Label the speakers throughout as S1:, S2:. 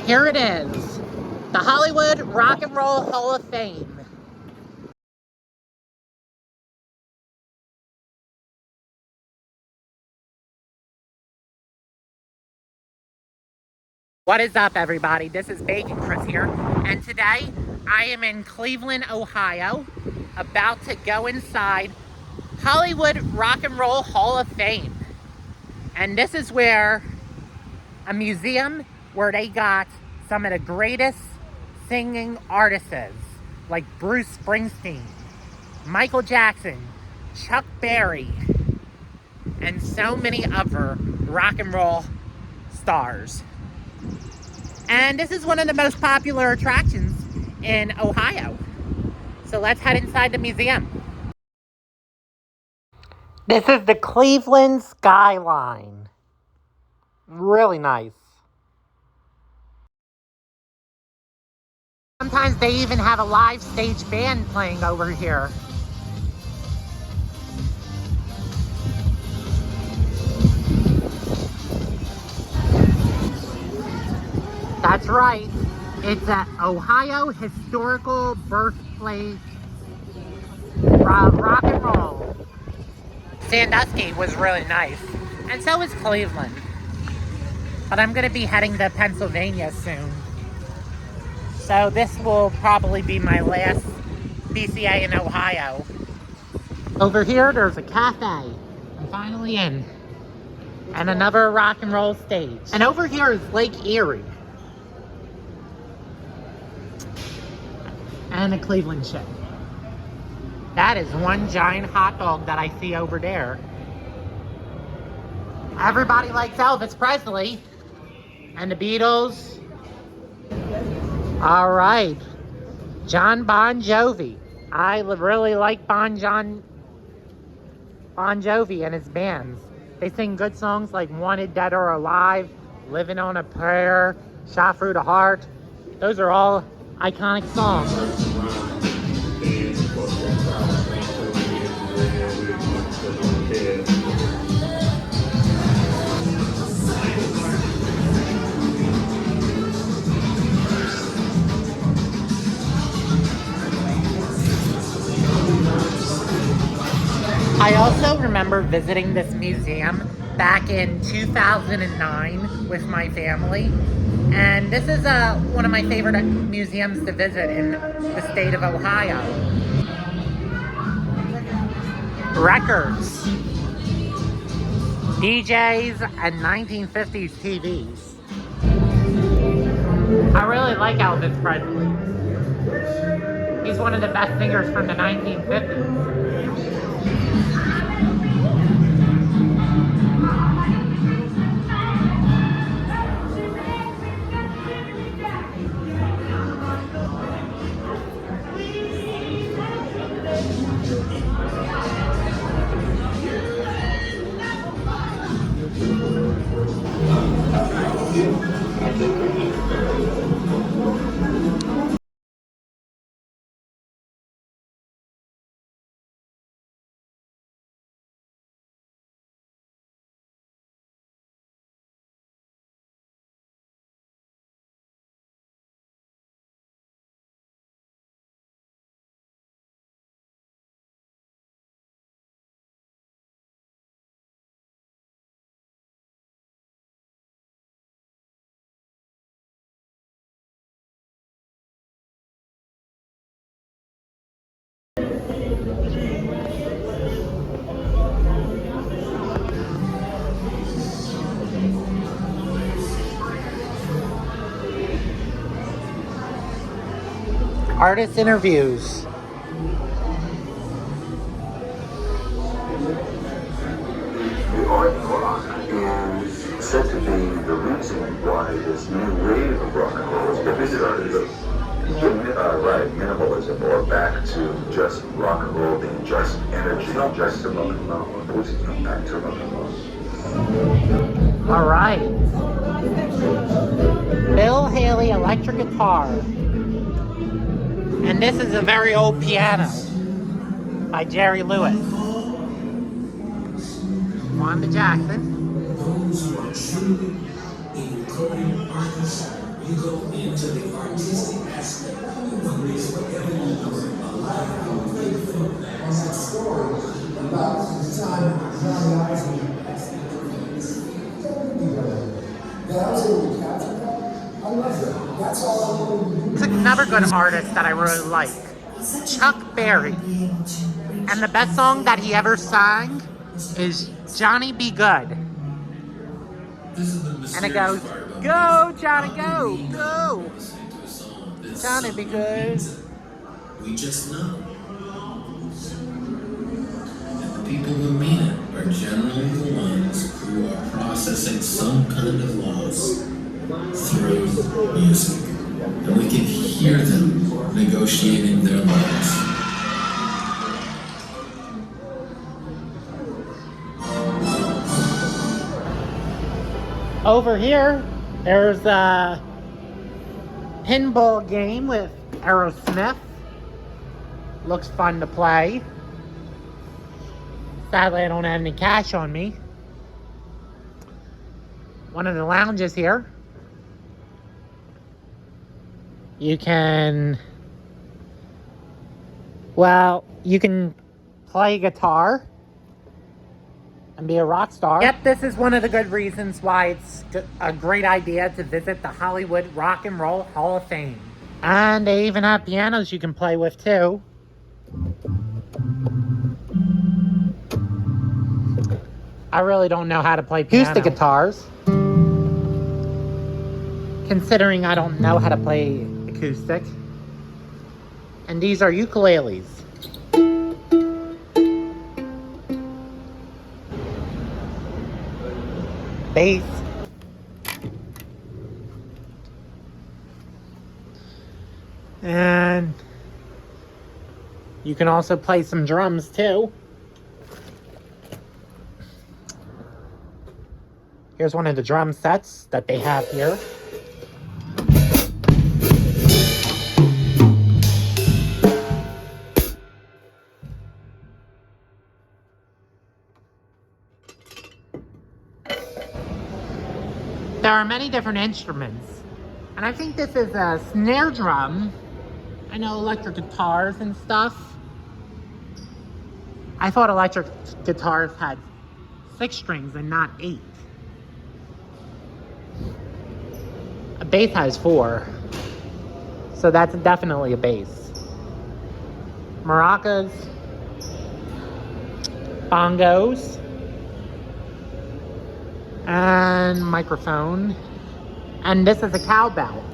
S1: Here it is, the Hollywood Rock and Roll Hall of Fame. What is up, everybody? This is Bacon Chris here, and today I am in Cleveland, Ohio, about to go inside Hollywood Rock and Roll Hall of Fame. And this is where a museum where they got some of the greatest singing artists, like Bruce Springsteen, Michael Jackson, Chuck Berry, and so many other rock and roll stars. And this is one of the most popular attractions in Ohio. So let's head inside the museum. This is the Cleveland skyline. Really nice. Sometimes they even have a live stage band playing over here. That's right. It's an Ohio historical birthplace rock and roll. Sandusky was really nice, and so is Cleveland. But I'm going to be heading to Pennsylvania soon. So this will probably be my last BCA in Ohio. Over here, there's a cafe. I'm finally in. And another rock and roll stage. And over here is Lake Erie. And a Cleveland ship. That is one giant hot dog that I see over there. Everybody likes Elvis Presley. And the Beatles. All right. John Bon Jovi. I really like Bon Jovi and his bands. They sing good songs like Wanted Dead or Alive, Living on a Prayer, Shot Through the Heart. Those are all iconic songs. I also remember visiting this museum back in 2009 with my family. And this is one of my favorite museums to visit in the state of Ohio. Records, DJs, and 1950s TVs. I really like Elvis Presley. He's one of the best singers from the 1950s. Artist interviews.
S2: The art rock is said to be the reason why this new wave of rock and roll is minimalism, or back to just rock and roll being just energy, just rock and roll, back to rock and roll.
S1: All right. Bill Haley electric guitar. And this is a very old piano by Jerry Lewis. Wanda Jackson.
S3: You go into the artistic aspect. You create whatever you do, a life on that story about the time Johnny Eisner asked me that I was able to capture that. I love that. That's all I wanted to do.
S1: It's another good artist that I really like, Chuck Berry. And the best song that he ever sang is Johnny Be Good. And it goes, go Johnny, go, go. Johnny Be Good.
S3: We just know. And the people who mean it are generally the ones who are processing some kind of loss through music. And we can hear them negotiating their loss.
S1: Over here, there's a pinball game with Aerosmith. Looks fun to play. Sadly, I don't have any cash on me. One of the lounges here. You can play guitar and be a rock star. Yep, this is one of the good reasons why it's a great idea to visit the Hollywood Rock and Roll Hall of Fame. And they even have pianos you can play with too. I really don't know how to play piano. Acoustic guitars. Considering I don't know how to play acoustic. And these are ukuleles. Bass. And you can also play some drums too. Here's one of the drum sets that they have here. There are many different instruments, and I think this is a snare drum. I know electric guitars and stuff. I thought electric guitars had 6 strings and not 8. A bass has 4, so that's definitely a bass. Maracas, bongos, and microphone, and this is a cowbell.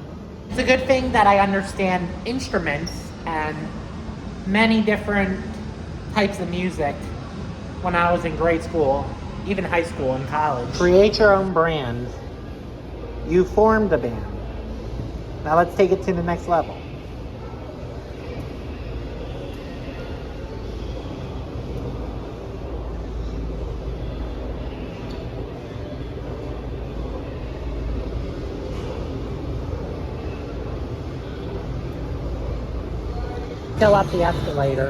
S1: It's a good thing that I understand instruments and many different types of music when I was in grade school, even high school and college. Create your own brand. You formed the band. Now let's take it to the next level. Go up the escalator.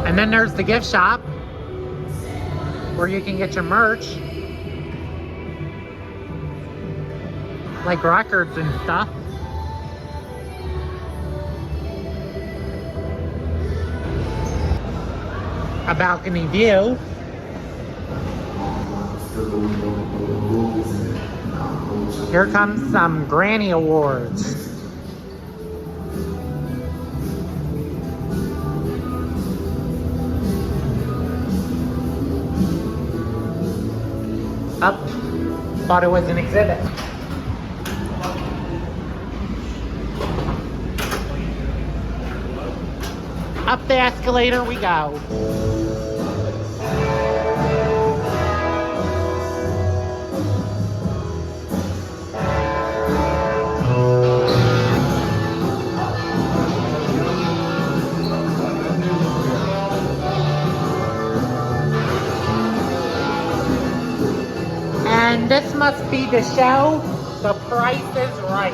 S1: And then there's the gift shop where you can get your merch, like records and stuff. A balcony view. Here comes some Granny Awards. Up. Thought it was an exhibit. Up the escalator we go. And this must be the show, The Price is Right.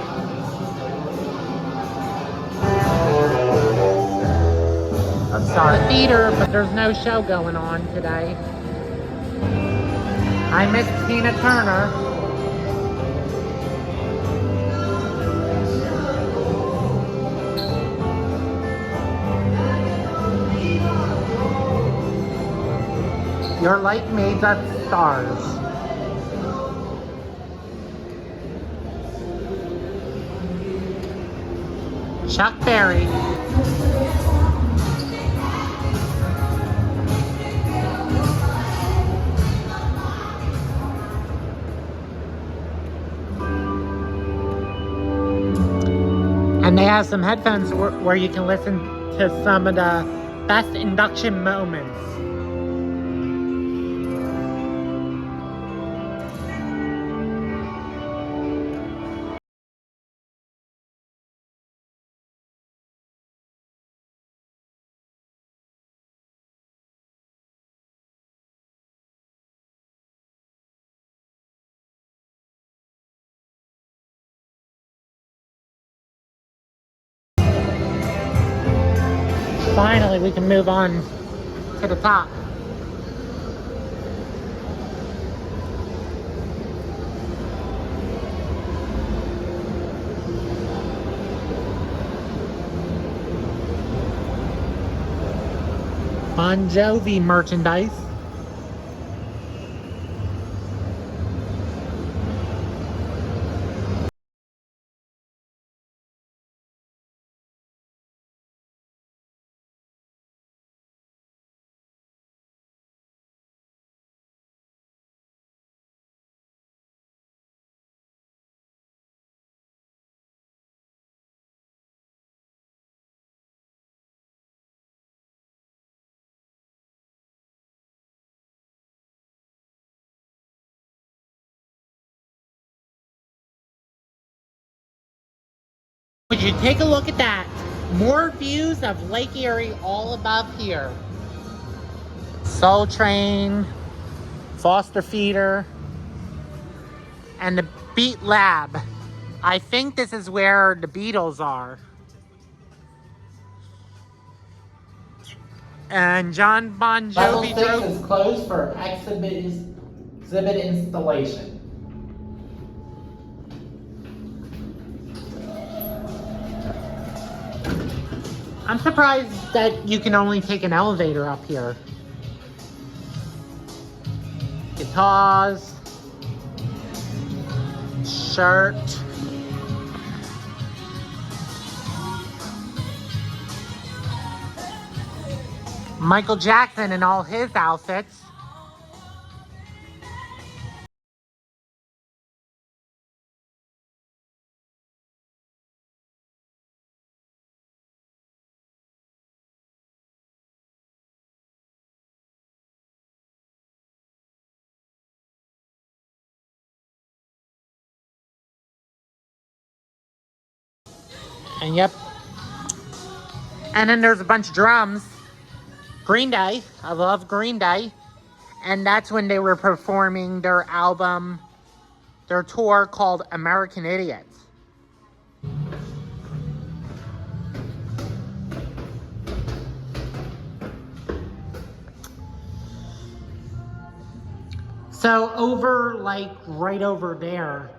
S1: Saw a theater, but there's no show going on today. I miss Tina Turner. You're like made of stars. Chuck Berry. And they have some headphones where you can listen to some of the best induction moments. Finally, we can move on to the top. Bon Jovi merchandise. Would you take a look at that? More views of Lake Erie all above here. Soul Train, Foster Feeder, and the Beat Lab. I think this is where the Beatles are. And John Bon Jovi
S4: Level 6 is closed for exhibit installation.
S1: I'm surprised that you can only take an elevator up here. Guitars, shirt, Michael Jackson and all his outfits. And yep. And then there's a bunch of drums. Green Day. I love Green Day. And that's when they were performing their album, their tour called American Idiots. So over, like, right over there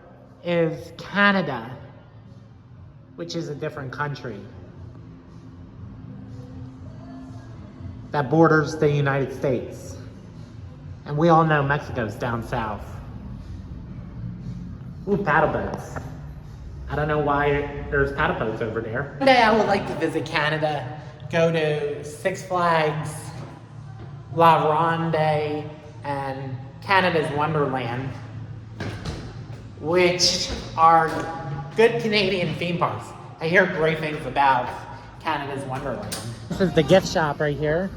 S1: is Canada, which is a different country that borders the United States. And we all know Mexico's down south. Ooh, paddle boats. I don't know why there's paddle boats over there. One day I would like to visit Canada, go to Six Flags, La Ronde, and Canada's Wonderland, which are good Canadian theme parks. I hear great things about Canada's Wonderland. This is the gift shop right here,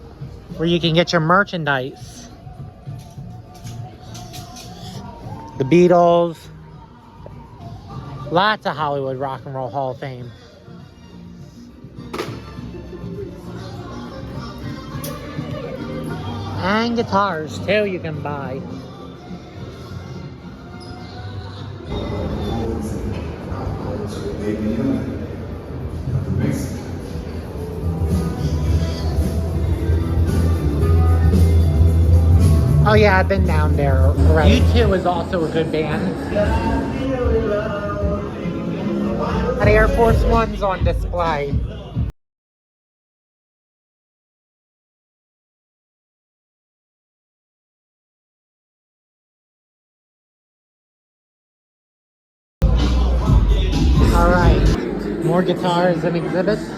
S1: where you can get your merchandise. The Beatles, lots of Hollywood Rock and Roll Hall of Fame. And guitars too you can buy. Oh yeah, I've been down there already. U2 is also a good band. An Air Force One's on display. Alright, more guitars and exhibits.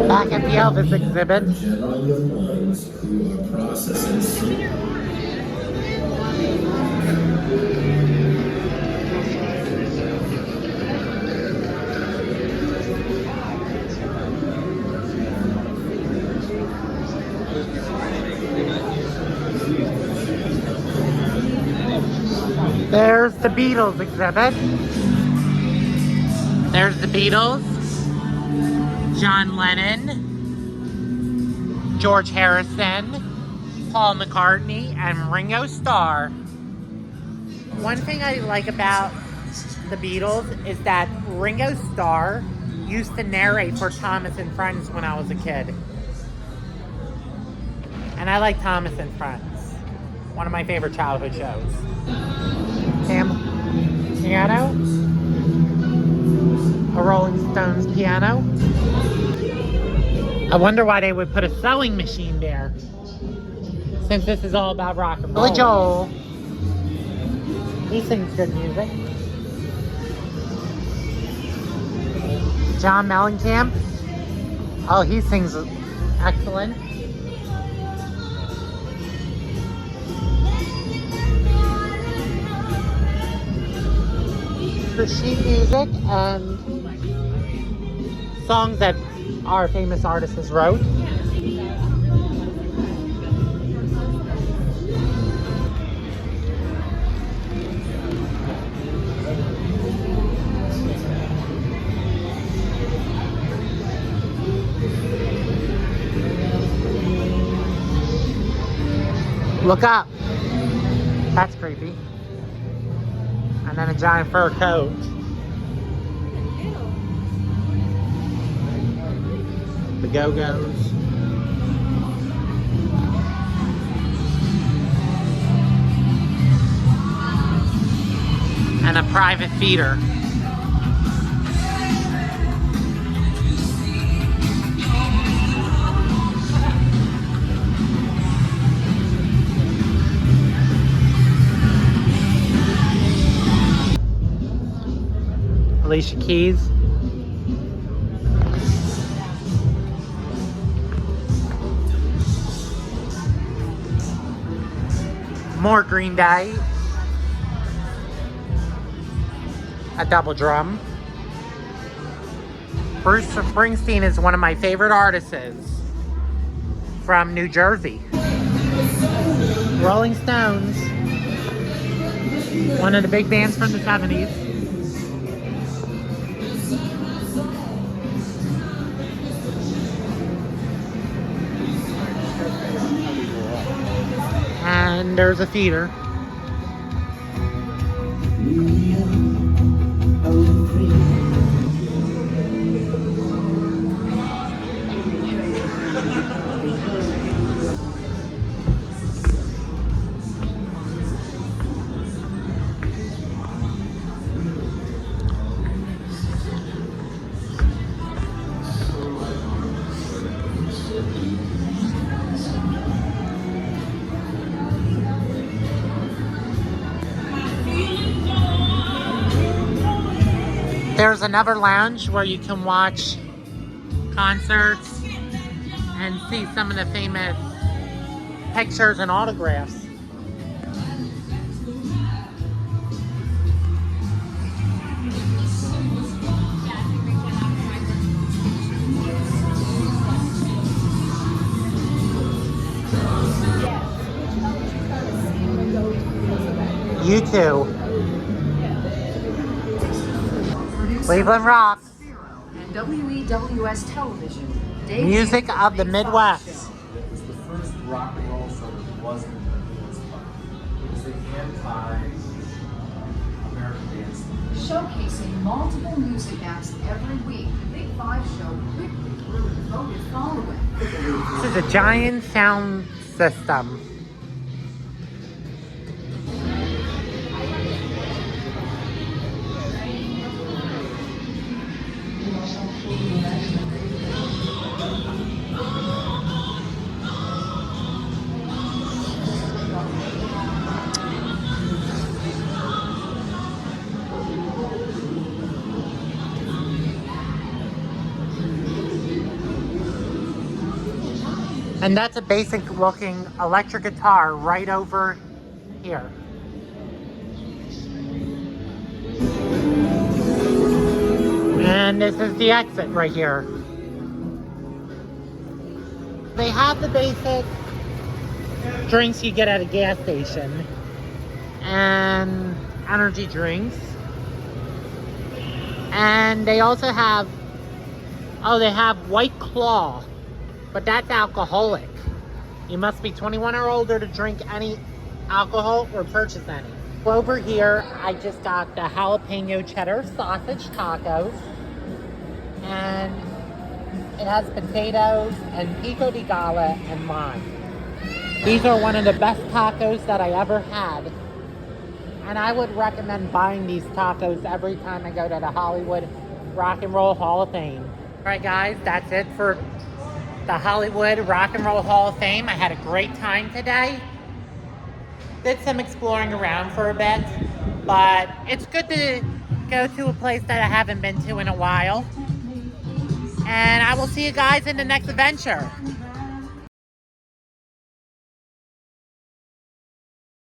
S1: Back at the Elvis exhibit.
S3: Generally the ones who are processing some.
S1: There's the Beatles exhibit. There's the Beatles, John Lennon, George Harrison, Paul McCartney, and Ringo Starr. One thing I like about the Beatles is that Ringo Starr used to narrate for Thomas and Friends when I was a kid. And I like Thomas and Friends. One of my favorite childhood shows. Piano? A Rolling Stones piano? I wonder why they would put a sewing machine there, since this is all about rock and roll. Billy Joel. He sings good music. John Mellencamp. Oh, he sings excellent. For sheet music and songs that our famous artists wrote. Look up. That's creepy. And then a giant fur coat. The Go-Go's. And a private feeder. Alicia Keys. More Green Day. A double drum. Bruce Springsteen is one of my favorite artists from New Jersey. Rolling Stones. One of the big bands from the 70s. And there's a feeder. There's another lounge where you can watch concerts and see some of the famous pictures and autographs. U2. Cleveland Rock.
S5: And WEWS television.
S1: Music of the Midwest.
S6: It was the first rock and roll show that wasn't an influenced by
S5: Showcasing multiple music acts every week, the Big Five show quickly grew a devoted following.
S1: This is a giant sound system. And that's a basic looking electric guitar right over here. And this is the exit right here. They have the basic drinks you get at a gas station and energy drinks. And they also have, oh, they have White Claw. But that's alcoholic. You must be 21 or older to drink any alcohol or purchase any. Over here, I just got the jalapeno cheddar sausage tacos. And it has potatoes and pico de gala and lime. These are one of the best tacos that I ever had. And I would recommend buying these tacos every time I go to the Hollywood Rock and Roll Hall of Fame. All right, guys, that's it for the Hollywood Rock and Roll Hall of Fame. I had a great time today. Did some exploring around for a bit, but it's good to go to a place that I haven't been to in a while. And I will see you guys in the next adventure.